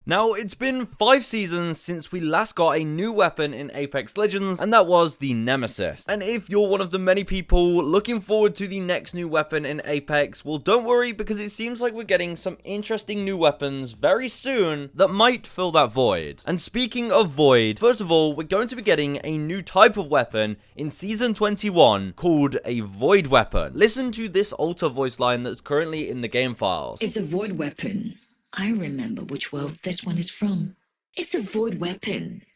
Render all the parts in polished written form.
Now, it's been 5 seasons since we last got a new weapon in Apex Legends, and that was the Nemesis. And if you're one of the many people looking forward to the next new weapon in Apex, well, don't worry, because it seems like we're getting some interesting new weapons very soon that might fill that void. And speaking of void, first of all, we're going to be getting a new type of weapon in Season 21 called a void weapon. Listen to this alter voice line that's currently in the game files. It's a void weapon. I remember which world this one is from. It's a void weapon.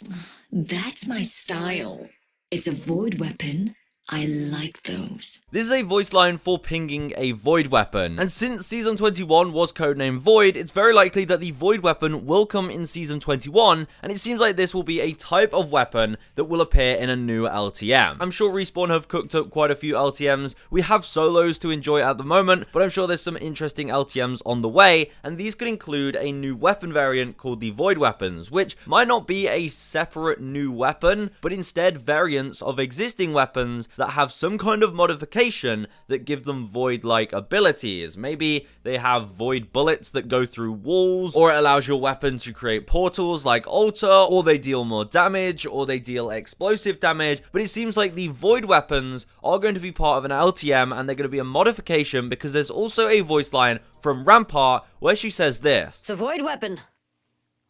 That's my style. It's a void weapon. I like those. This is a voice line for pinging a void weapon, and since Season 21 was codenamed Void, it's very likely that the void weapon will come in Season 21, and it seems like this will be a type of weapon that will appear in a new LTM. I'm sure Respawn have cooked up quite a few LTMs. We have solos to enjoy at the moment, but I'm sure there's some interesting LTMs on the way, and these could include a new weapon variant called the Void Weapons, which might not be a separate new weapon, but instead variants of existing weapons that have some kind of modification that give them void-like abilities. Maybe they have void bullets that go through walls, or it allows your weapon to create portals like Alter, or they deal more damage, or they deal explosive damage. But it seems like the void weapons are going to be part of an LTM, and they're going to be a modification, because there's also a voice line from Rampart where she says this. It's a void weapon.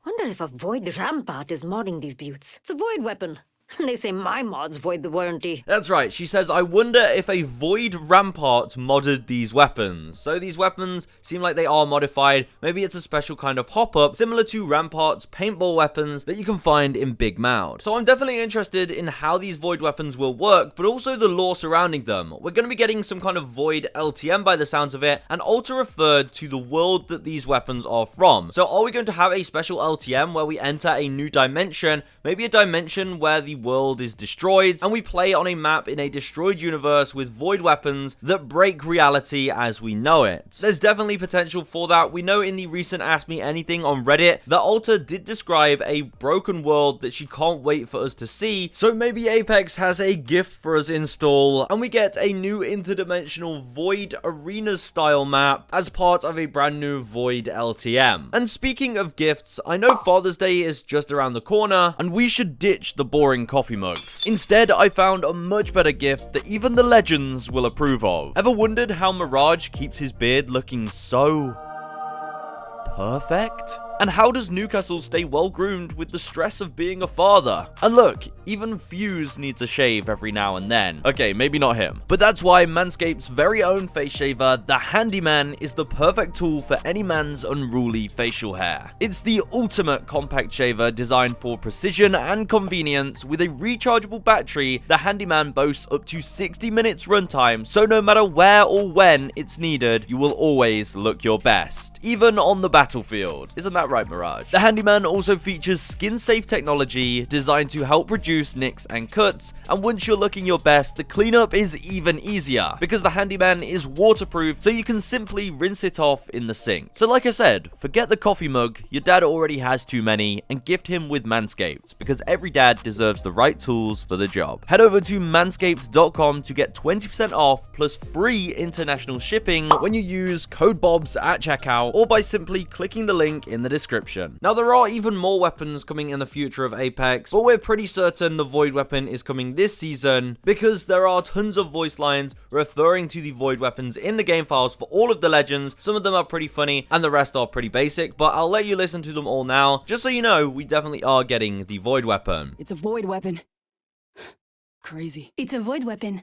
Wonder if a void Rampart is modding these buttes. It's a void weapon. They say my mods void the warranty. That's right, she says, I wonder if a Void Rampart modded these weapons. So these weapons seem like they are modified. Maybe it's a special kind of hop-up, similar to Rampart's paintball weapons that you can find in Big Mouth. So I'm definitely interested in how these Void weapons will work, but also the lore surrounding them. We're going to be getting some kind of Void LTM by the sounds of it, and Alter referred to the world that these weapons are from. So are we going to have a special LTM where we enter a new dimension, maybe a dimension where the world is destroyed, and we play on a map in a destroyed universe with void weapons that break reality as we know it? There's definitely potential for that. We know in the recent Ask Me Anything on Reddit that Alter did describe a broken world that she can't wait for us to see, so maybe Apex has a gift for us in store, and we get a new interdimensional void arena style map as part of a brand new void LTM. And speaking of gifts, I know Father's Day is just around the corner, and we should ditch the boring coffee mugs. Instead, I found a much better gift that even the legends will approve of. Ever wondered how Mirage keeps his beard looking so perfect? And how does Newcastle stay well groomed with the stress of being a father? And look, even Fuse needs a shave every now and then. Okay, maybe not him. But that's why Manscaped's very own face shaver, the Handyman, is the perfect tool for any man's unruly facial hair. It's the ultimate compact shaver designed for precision and convenience. With a rechargeable battery, the Handyman boasts up to 60 minutes runtime, so no matter where or when it's needed, you will always look your best, even on the battlefield. Isn't that right, Mirage? The Handyman also features skin-safe technology designed to help reduce nicks and cuts, and once you're looking your best, the cleanup is even easier because the Handyman is waterproof, so you can simply rinse it off in the sink. So like I said, forget the coffee mug, your dad already has too many, and gift him with Manscaped, because every dad deserves the right tools for the job. Head over to manscaped.com to get 20% off plus free international shipping when you use code BOBS at checkout, or by simply clicking the link in the description. Now, there are even more weapons coming in the future of Apex, but we're pretty certain the Void weapon is coming this season because there are tons of voice lines referring to the Void weapons in the game files for all of the legends. Some of them are pretty funny and the rest are pretty basic, but I'll let you listen to them all now, just so you know we definitely are getting the Void weapon. It's a void weapon. Crazy. It's a void weapon.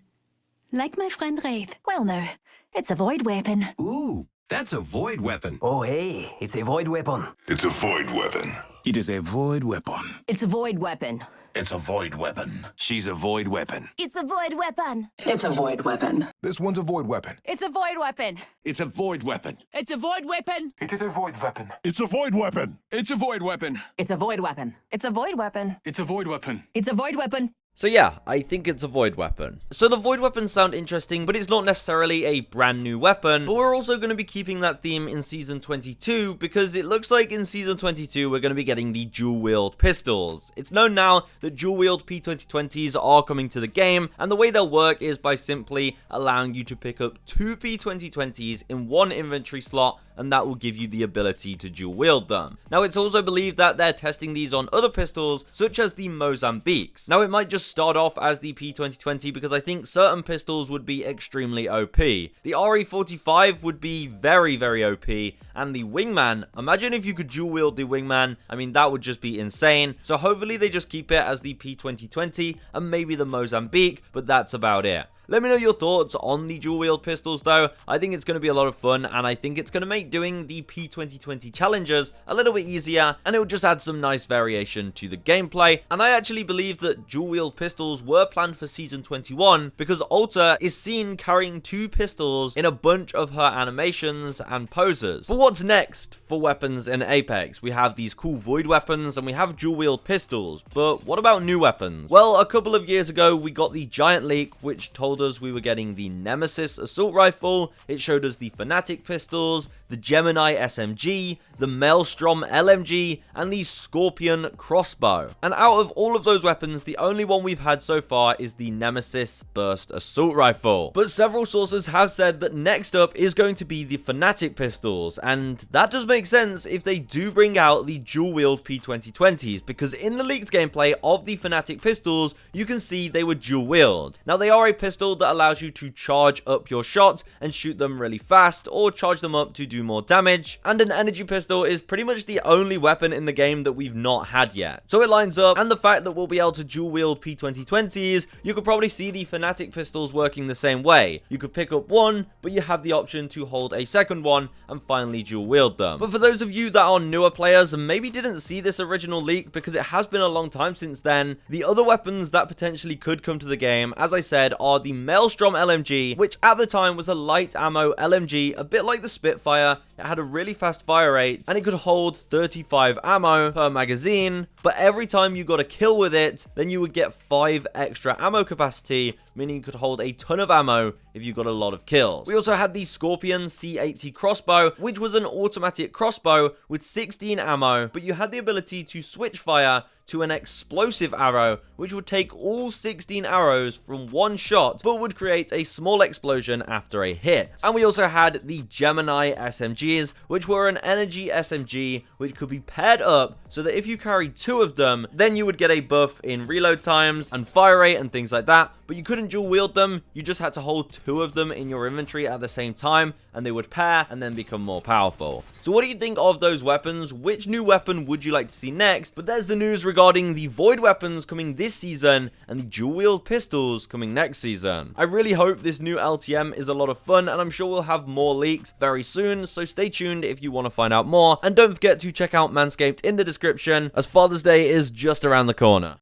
Like my friend Wraith. Well, no, it's a void weapon. Ooh, that's a void weapon. Oh, hey, it's a void weapon. It's a void weapon. It is a void weapon. It's a void weapon. It's a void weapon. She's a void weapon. It's a void weapon. It's a void weapon. This one's a void weapon. It's a void weapon. It's a void weapon. It's a void weapon. It is a void weapon. It's a void weapon. It's a void weapon. It's a void weapon. It's a void weapon. It's a void weapon. It's a void weapon. So yeah, I think it's a void weapon. So the void weapons sound interesting, but it's not necessarily a brand new weapon. But we're also going to be keeping that theme in Season 22, because it looks like in Season 22 we're going to be getting the dual wield pistols. It's known now that dual wield P2020s are coming to the game, and the way they'll work is by simply allowing you to pick up 2 P2020s in one inventory slot and that will give you the ability to dual wield them. Now, it's also believed that they're testing these on other pistols, such as the Mozambiques. Now, it might just start off as the P2020 because I think certain pistols would be extremely OP. The RE45 would be very, very OP, and the Wingman, imagine if you could dual wield the Wingman. I mean, that would just be insane. So hopefully they just keep it as the P2020 and maybe the Mozambique, but that's about it. Let me know your thoughts on the dual wield pistols though. I think it's going to be a lot of fun, and I think it's going to make doing the P2020 challenges a little bit easier, and it will just add some nice variation to the gameplay. And I actually believe that dual wield pistols were planned for season 21 because Alta is seen carrying 2 pistols in a bunch of her animations and poses. But what's next for weapons in Apex? We have these cool void weapons and we have dual wield pistols, but what about new weapons? Well, a couple of years ago we got the giant leak which told us we were getting the Nemesis assault rifle. It showed us the Fnatic pistols, the Gemini SMG, the Maelstrom LMG, and the Scorpion crossbow. And out of all of those weapons, the only one we've had so far is the Nemesis burst assault rifle. But several sources have said that next up is going to be the Fnatic pistols, and that does make sense if they do bring out the dual wield P2020s, because in the leaked gameplay of the Fnatic pistols, you can see they were dual wield. Now, they are a pistol that allows you to charge up your shots and shoot them really fast, or charge them up to do more damage, and an energy pistol is pretty much the only weapon in the game that we've not had yet. So it lines up, and the fact that we'll be able to dual wield P2020s, you could probably see the Fnatic pistols working the same way. You could pick up one, but you have the option to hold a second one and finally dual wield them. But for those of you that are newer players and maybe didn't see this original leak because it has been a long time since then, the other weapons that potentially could come to the game, as I said, are the Maelstrom LMG, which at the time was a light ammo LMG, a bit like the Spitfire. It had a really fast fire rate, and it could hold 35 ammo per magazine, but every time you got a kill with it, then you would get 5 extra ammo capacity, meaning you could hold a ton of ammo if you got a lot of kills. We also had the Scorpion C80 crossbow, which was an automatic crossbow with 16 ammo, but you had the ability to switch fire to an explosive arrow, which would take all 16 arrows from one shot, but would create a small explosion after a hit. And we also had the Gemini SMGs, which were an energy SMG, which could be paired up so that if you carried 2 of them, then you would get a buff in reload times and fire rate and things like that, but you couldn't dual wield them. You just had to hold 2 of them in your inventory at the same time, and they would pair and then become more powerful. So what do you think of those weapons? Which new weapon would you like to see next? But there's the news regarding the void weapons coming this season and the dual wield pistols coming next season. I really hope this new LTM is a lot of fun, and I'm sure we'll have more leaks very soon, so stay tuned if you want to find out more. And don't forget to check out Manscaped in the description, as Father's Day is just around the corner.